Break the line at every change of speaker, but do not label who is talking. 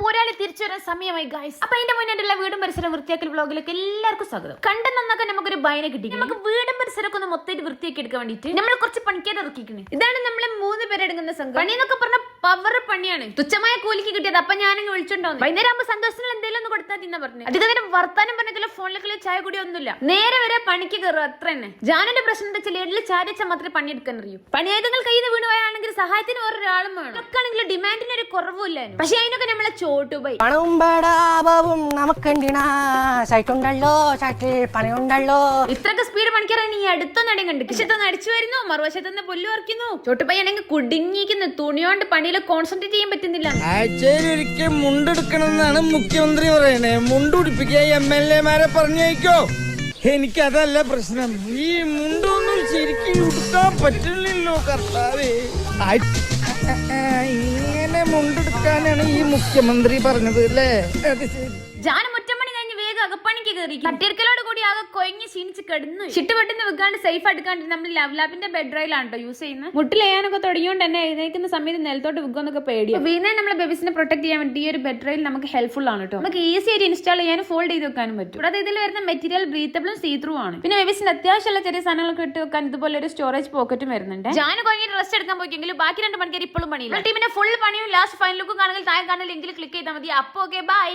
പോരാളി തിരിച്ചു വരാൻ സമയമായി ഗൈസ്. അപ്പൊ അതിന്റെ മുന്നേറ്റുള്ള വീടും പരിസരം വൃത്തിയാക്കൽ വ്ളോഗിലേക്ക് എല്ലാവർക്കും സ്വാഗതം. കണ്ടെന്നൊക്കെ നമുക്കൊരു ബൈനെ കിട്ടി. നമുക്ക് വീടും പരിസരമൊക്കെ ഒന്ന് മൊത്തമായിട്ട് വൃത്തിയാക്കി എടുക്കാൻ വേണ്ടിട്ട് നമ്മൾ കുറച്ച് പണിക്കാരെ ഇറക്കിക്കണേ. ഇതാണ് നമ്മളെ 3 പേരെടുക്കുന്ന സംഘം. പണി എന്നൊക്കെ പറഞ്ഞ പവർ പണിയാണ്, തുച്ഛമായ കൂലിക്ക് കിട്ടിയത്. അപ്പൊ ഞാനങ്ങ് വിളിച്ചോണ്ടോ വൈകുന്നേരം ആകുമ്പോൾ സന്തോഷങ്ങൾ എന്തെങ്കിലും ഒന്ന് കൊടുത്താൽ തിന്നാ പറഞ്ഞു. അധികം നേരം വർത്താനം പറഞ്ഞില്ല, ഫോണിലേക്കുള്ള ചായ കൂടി ഒന്നുമില്ല, നേരെ വരെ പണിക്ക് കയറും, അത്ര തന്നെ. ജാനുന്റെ പ്രശ്നം എന്താ വെച്ചാൽ എള്ളിൽ ചാരിച്ചാൽ മാത്രമേ പണിയെടുക്കാൻ അറിയൂ. പണിയായുധങ്ങൾ കയ്യിൽ നിന്ന് വീണുപോയാണെങ്കിൽ സഹായത്തിന് വേറൊരാളും വേണം. അതൊക്കെയാണെങ്കിൽ ഡിമാൻഡിന് ഒരു കുറവില്ലായിരുന്നു. പക്ഷെ അതിനൊക്കെ നമ്മളെ ചോട്ടുപോയി.
പണവും പാടാവും നമുക്കുണ്ടോ സൈറ്റുണ്ടല്ലോ, സൈറ്റിൽ പണിയുണ്ടല്ലോ.
ഇത്രയൊക്കെ സ്പീഡ് പണിക്കാറാണ് ഈ അടുത്തൊന്നടിയും കണ്ടു. വശത്തൊന്ന് അടിച്ചു വരുന്നു, മറുവശത്തുനിന്ന് പുല്ല് പറിക്കുന്നു. ചോട്ടുപയ്യാണെങ്കിൽ കുടുങ്ങിക്കുന്നു, തുണിയോണ്ട് പണിയിൽ കോൺസെൻട്രേറ്റ് ചെയ്യാൻ പറ്റുന്നില്ല.
ആഴ്ചയിലൊരിക്കൽ മുണ്ടെടുക്കണമെന്നാണ് മുഖ്യമന്ത്രി പറയണേ. മുണ്ടുടിപ്പിക്കുക MLA മാരെ പറഞ്ഞേക്കോ. എനിക്കതല്ല പ്രശ്നം, ഈ മുണ്ടൊന്നും ശരിക്കും ഉടുക്കാൻ പറ്റില്ലല്ലോ കർത്താവേ. ഇങ്ങനെ മുണ്ടെടുക്കാനാണ് ഈ മുഖ്യമന്ത്രി പറഞ്ഞത് അല്ലേ? അത് ശരി.
ജാന മുറ്റമണി കഴിഞ്ഞ് വേഗം അകപ്പണിക്ക് കയറി. കട്ടിയെടുക്കലോട് കൂടി ആകെ കൊഞ്ഞ് ക്ഷീണിച്ച് കിടന്നു. ചിട്ടുപെട്ടെന്ന് വെക്കാണ്ട് സേഫ് എടുക്കാണ്ട് നമ്മൾ ലാബിന്റെ ബെഡ് റൈലാണ് കേട്ടോ യൂസ് ചെയ്യുന്നത്. മുട്ടിലെയ്യാനൊക്കെ തുടങ്ങിയോണ്ട് തന്നെ എഴുന്നേക്കുന്ന സമയത്ത് നിലത്തോട്ട് വെക്കുന്നൊക്കെ പേടിയാണ്. വീണേ നമ്മളെ ബേബീസിനെ പ്രൊട്ടക്ട് ചെയ്യാൻ വേണ്ടി ഈ ഒരു ബെഡ് റൈൽ നമുക്ക് ഹെൽപ്ഫുൾ ആണ് കേട്ടോ. നമുക്ക് ഈസി ആയിട്ട് ഇൻസ്റ്റാൾ ചെയ്യാനും ഫോൾഡ് ചെയ്ത് വെക്കാനും പറ്റും. കൂടാതെ ഇതിൽ വരുന്ന മെറ്റീരിയൽ ബ്രീത്തബിളും സീത്രൂ ആണ്. പിന്നെ ബേബീസിന് അത്യാവശ്യമുള്ള ചെറിയ സാധനങ്ങളൊക്കെ ഇട്ട് വെക്കാൻ ഇതുപോലെ ഒരു സ്റ്റോറേജ് പോക്കറ്റും വരുന്നുണ്ട്. ജാന് കഴിഞ്ഞിട്ട് റെസ്റ്റ് എടുക്കാൻ പോയിക്കെങ്കിലും ബാക്കി 2 മണിക്കൂർ ഇപ്പോഴും പണിയില്ല. ടീമിന്റെ ഫുൾ പണിയും ലാസ്റ്റ് ഫൈനൽ ലുക്കും കാണുമെങ്കിൽ താഴെ കാണുന്ന ലിങ്കിൽ ക്ലിക്ക് ചെയ്താൽ മതി. അപ്പൊ ഓക്കെ ബൈ.